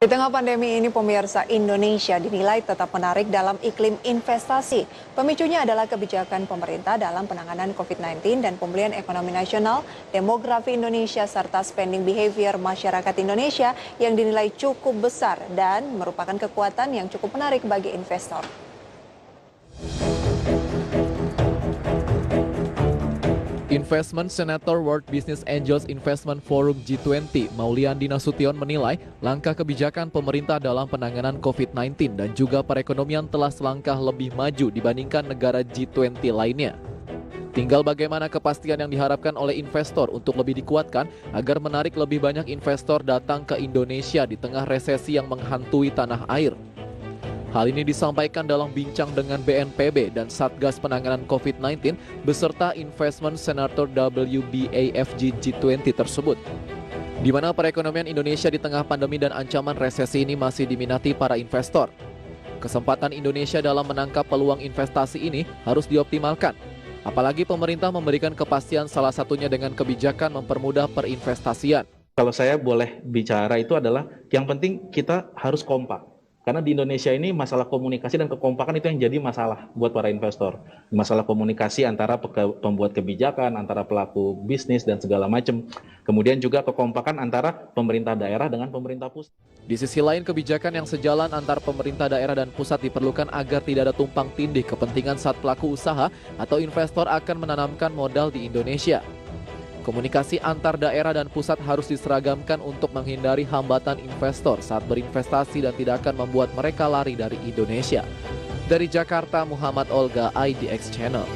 Di tengah pandemi ini, pemirsa, Indonesia dinilai tetap menarik dalam iklim investasi. Pemicunya adalah kebijakan pemerintah dalam penanganan COVID-19 dan pemulihan ekonomi nasional, demografi Indonesia, serta spending behavior masyarakat Indonesia yang dinilai cukup besar dan merupakan kekuatan yang cukup menarik bagi investor. Investment Senator World Business Angels Investment Forum G20, Mauliandi Nasution menilai langkah kebijakan pemerintah dalam penanganan COVID-19 dan juga perekonomian telah selangkah lebih maju dibandingkan negara G20 lainnya. Tinggal bagaimana kepastian yang diharapkan oleh investor untuk lebih dikuatkan agar menarik lebih banyak investor datang ke Indonesia di tengah resesi yang menghantui tanah air. Hal ini disampaikan dalam bincang dengan BNPB dan Satgas Penanganan COVID-19 beserta Investment Senator WBAFG G20 tersebut. Di mana perekonomian Indonesia di tengah pandemi dan ancaman resesi ini masih diminati para investor. Kesempatan Indonesia dalam menangkap peluang investasi ini harus dioptimalkan. Apalagi pemerintah memberikan kepastian salah satunya dengan kebijakan mempermudah perinvestasian. Kalau saya boleh bicara itu adalah yang penting kita harus kompak. Karena di Indonesia ini masalah komunikasi dan kekompakan itu yang jadi masalah buat para investor. Masalah komunikasi antara pembuat kebijakan, antara pelaku bisnis dan segala macam. Kemudian juga kekompakan antara pemerintah daerah dengan pemerintah pusat. Di sisi lain, kebijakan yang sejalan antar pemerintah daerah dan pusat diperlukan agar tidak ada tumpang tindih kepentingan saat pelaku usaha atau investor akan menanamkan modal di Indonesia. Komunikasi antar daerah dan pusat harus diseragamkan untuk menghindari hambatan investor saat berinvestasi dan tidak akan membuat mereka lari dari Indonesia. Dari Jakarta, Muhammad Olga, IDX Channel.